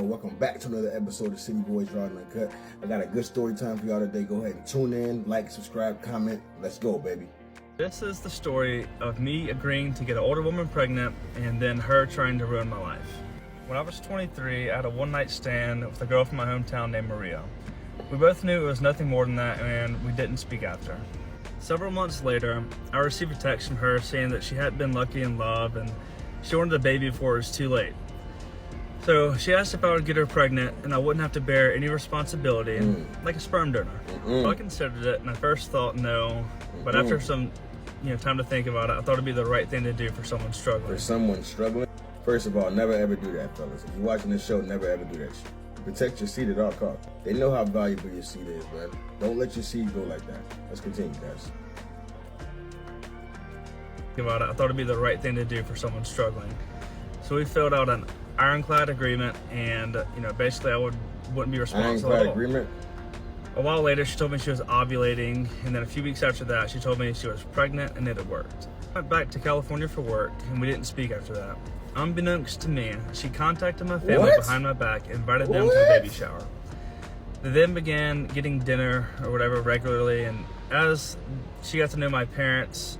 Welcome back to another episode of City Boys Riding Uncut. I got a good story time for y'all today. Go ahead and tune in, like, subscribe, comment. Let's go, baby. This is the story of me agreeing to get an older woman pregnant and then her trying to ruin my life. When I was 23, I had a one-night stand with a girl from my hometown named Maria. We both knew it was nothing more than that, and we didn't speak after. Several months later, I received a text from her saying that she hadn't been lucky in love and she wanted a baby before it was too late. So she asked if I would get her pregnant and I wouldn't have to bear any responsibility, like a sperm donor. So I considered it, and I first thought no, but after some time to think about it, I thought it'd be the right thing to do for someone struggling. For someone struggling? First of all, never ever do that, fellas. If you're watching this show, never ever do that shit. Protect your seed at all costs. They know how valuable your seed is, man. Don't let your seed go like that. Let's continue, guys. About it, I thought it'd be the right thing to do for someone struggling. So we filled out an ironclad agreement, and basically I wouldn't be responsible at all. Ironclad agreement? A while later, she told me she was ovulating, and then a few weeks after that, she told me she was pregnant, and it had worked. I went back to California for work, and we didn't speak after that. Unbeknownst to me, she contacted my family behind my back, and invited them to the baby shower. They then began getting dinner or whatever regularly, and as she got to know my parents,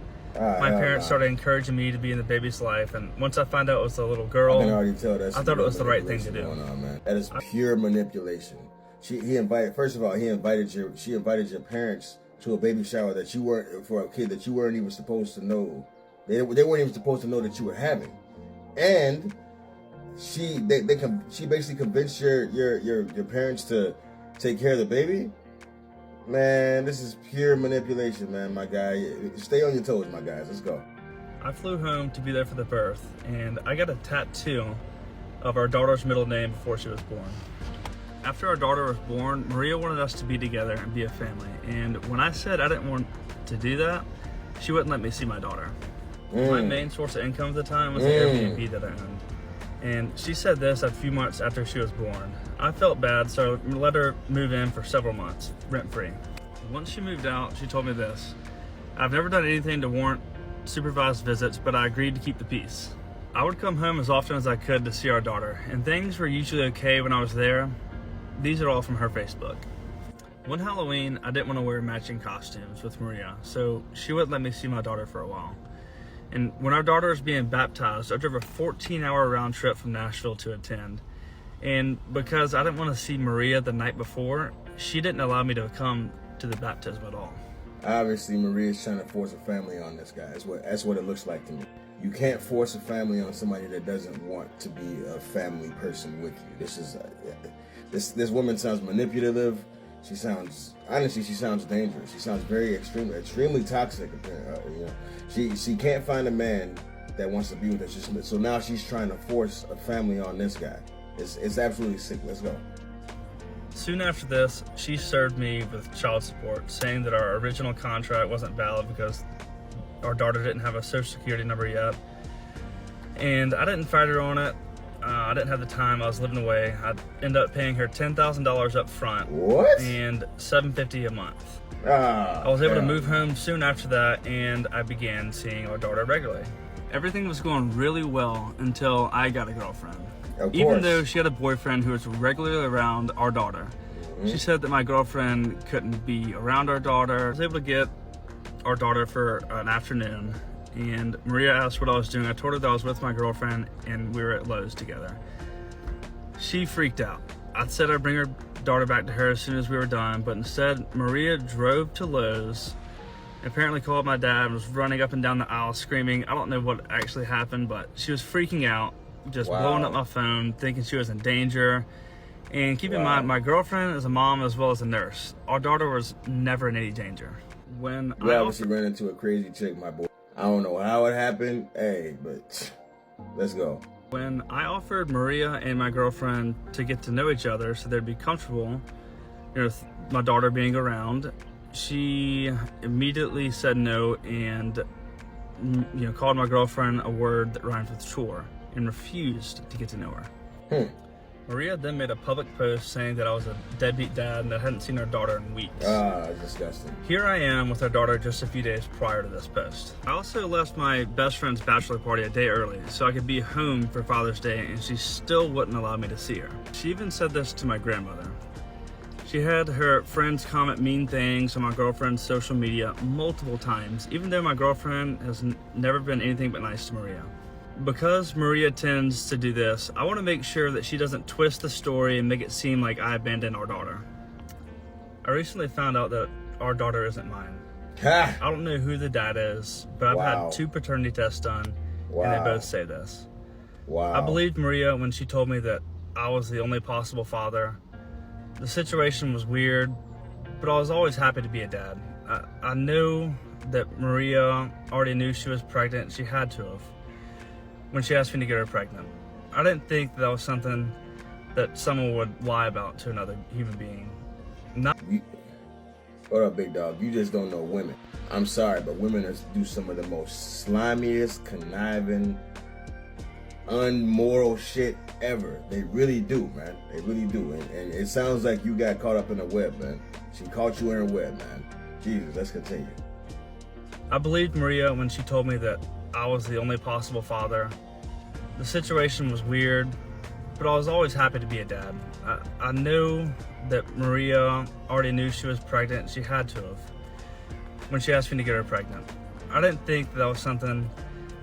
started encouraging me to be in the baby's life, and once I found out it was a little girl, I can already tell I thought it was the right thing to do. Man. That is pure manipulation. She invited your parents to a baby shower that you weren't, for a kid that you weren't even supposed to know. They weren't even supposed to know that you were having, and she basically convinced your parents to take care of the baby. Man, this is pure manipulation, man, my guy. Stay on your toes, my guys. Let's go. I flew home to be there for the birth, and I got a tattoo of our daughter's middle name before she was born. After our daughter was born, Maria wanted us to be together and be a family. And when I said I didn't want to do that, she wouldn't let me see my daughter. My main source of income at the time was the Airbnb that I owned. And she said this a few months after she was born. I felt bad, so I let her move in for several months, rent-free. Once she moved out, she told me this: "I've never done anything to warrant supervised visits, but I agreed to keep the peace." I would come home as often as I could to see our daughter, and things were usually okay when I was there. These are all from her Facebook. One Halloween, I didn't want to wear matching costumes with Maria, so she wouldn't let me see my daughter for a while. And when our daughter was being baptized, I drove a 14-hour round trip from Nashville to attend. And because I didn't want to see Maria the night before, she didn't allow me to come to the baptism at all. Obviously, Maria's trying to force a family on this guy. That's what it looks like to me. You can't force a family on somebody that doesn't want to be a family person with you. This woman sounds manipulative. She sounds dangerous. She sounds extremely toxic. She can't find a man that wants to be with her. So now she's trying to force a family on this guy. It's absolutely sick. Let's go. Soon after this, she served me with child support, saying that our original contract wasn't valid because our daughter didn't have a social security number yet. And I didn't fight her on it. I didn't have the time. I was living away. I ended up paying her $10,000 up front. What? And $750 a month. I was able to move home soon after that, and I began seeing our daughter regularly. Everything was going really well until I got a girlfriend. Even though she had a boyfriend who was regularly around our daughter. She said that my girlfriend couldn't be around our daughter. I was able to get our daughter for an afternoon, and Maria asked what I was doing. I told her that I was with my girlfriend and we were at Lowe's together. She freaked out. I said I'd bring her daughter back to her as soon as we were done, but instead Maria drove to Lowe's, apparently called my dad, and was running up and down the aisle screaming. I don't know what actually happened, but she was freaking out, just blowing up my phone, thinking she was in danger. And keep in mind, my girlfriend is a mom as well as a nurse. Our daughter was never in any danger. You obviously ran into a crazy chick, my boy. I don't know how it happened, but let's go. When I offered Maria and my girlfriend to get to know each other so they'd be comfortable, with my daughter being around, she immediately said no and called my girlfriend a word that rhymes with chore and refused to get to know her. Maria then made a public post saying that I was a deadbeat dad and that I hadn't seen her daughter in weeks. Ah, disgusting. Here I am with our daughter just a few days prior to this post. I also left my best friend's bachelor party a day early so I could be home for Father's Day, and she still wouldn't allow me to see her. She even said this to my grandmother. She had her friends comment mean things on my girlfriend's social media multiple times, even though my girlfriend has never been anything but nice to Maria. Because Maria tends to do this, I want to make sure that she doesn't twist the story and make it seem like I abandoned our daughter. I recently found out that our daughter isn't mine. Ha! I don't know who the dad is, but I've Wow. had 2 paternity tests done, and Wow. they both say this. Wow. I believed Maria when she told me that I was the only possible father. The situation was weird, but I was always happy to be a dad. I knew that Maria already knew she was pregnant. She had to have, when she asked me to get her pregnant. I didn't think that was something that someone would lie about to another human being. What up, big dog? You just don't know women. I'm sorry, but women do some of the most slimiest, conniving, unmoral shit ever. They really do, man. They really do. And it sounds like you got caught up in a web, man. She caught you in her web, man. Jesus, let's continue. I believed Maria when she told me that I was the only possible father. The situation was weird, but I was always happy to be a dad. I knew that Maria already knew she was pregnant. She had to have, when she asked me to get her pregnant. I didn't think that was something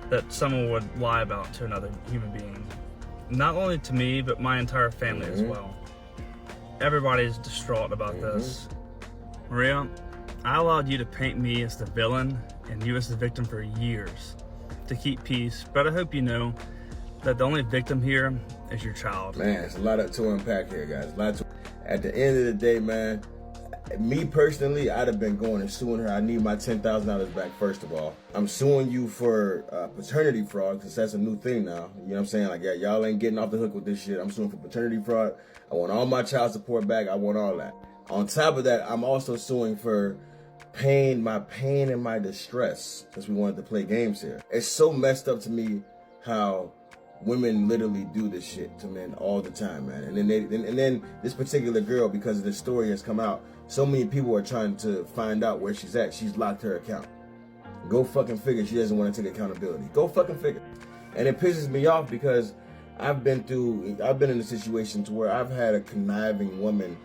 that someone would lie about to another human being. Not only to me, but my entire family as well. Everybody's distraught about this. Maria, I allowed you to paint me as the villain and you as the victim for years to keep peace, but I hope you know that the only victim here is your child. Man, it's a lot to unpack here, guys. At the end of the day, man, me personally, I'd have been going and suing her. I need my $10,000 back, first of all. I'm suing you for paternity fraud, because that's a new thing now. You know what I'm saying? Like, yeah, y'all ain't getting off the hook with this shit. I'm suing for paternity fraud. I want all my child support back. I want all that. On top of that, I'm also suing for my pain and my distress, since we wanted to play games here. It's so messed up to me how women literally do this shit to men all the time, man. And then this particular girl, because of the story has come out, so many people are trying to find out where she's at. She's locked her account. Go fucking figure. She doesn't want to take accountability. Go fucking figure. And it pisses me off because I've been in a situation to where I've had a conniving woman,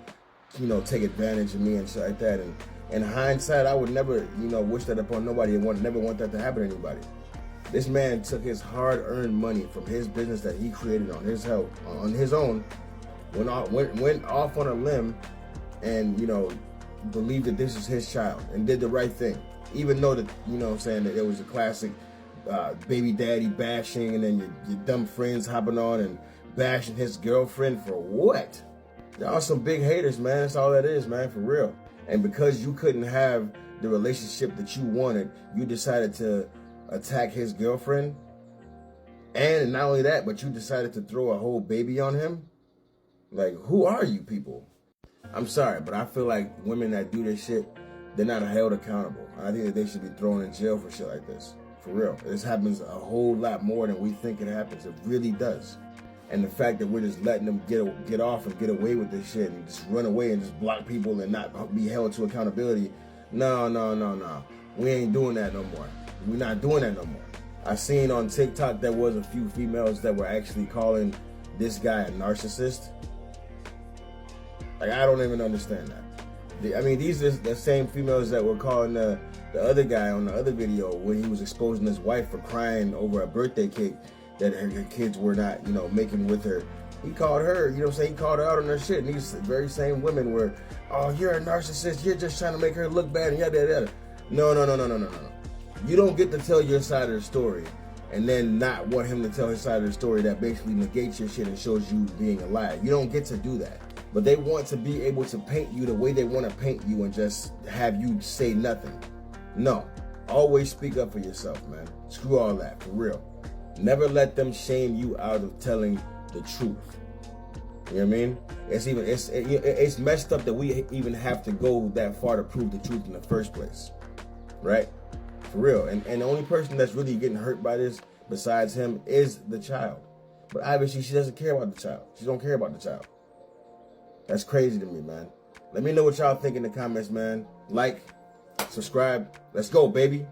take advantage of me and shit like that. And in hindsight, I would never, wish that upon nobody and never want that to happen to anybody. This man took his hard-earned money from his business that he created on his own, went off on a limb, and believed that this is his child and did the right thing, even though that that it was a classic baby daddy bashing, and then your dumb friends hopping on and bashing his girlfriend for what? Y'all some big haters, man. That's all that is, man, for real. And because you couldn't have the relationship that you wanted, you decided to attack his girlfriend. And not only that, but you decided to throw a whole baby on him. Like, who are you people? I'm sorry, but I feel like women that do this shit, they're not held accountable. I think that they should be thrown in jail for shit like this. For real. This happens a whole lot more than we think it happens. It really does. And the fact that we're just letting them get off and get away with this shit and just run away and just block people and not be held to accountability. No. We ain't doing that no more. We're not doing that no more. I seen on TikTok there was a few females that were actually calling this guy a narcissist. Like, I don't even understand that. I mean, these are the same females that were calling the other guy on the other video when he was exposing his wife for crying over a birthday cake that her kids were not, making with her. He called her, he called her out on her shit. And these very same women were, oh, you're a narcissist. You're just trying to make her look bad and yada, yada. No. You don't get to tell your side of the story and then not want him to tell his side of the story that basically negates your shit and shows you being a liar. You don't get to do that. But they want to be able to paint you the way they want to paint you and just have you say nothing. No. Always speak up for yourself, man. Screw all that, for real. Never let them shame you out of telling the truth. You know what I mean? It's messed up that we even have to go that far to prove the truth in the first place. Right? For real. And the only person that's really getting hurt by this besides him is the child. But obviously she doesn't care about the child. She don't care about the child. That's crazy to me, man. Let me know what y'all think in the comments, man. Like, subscribe. Let's go, baby.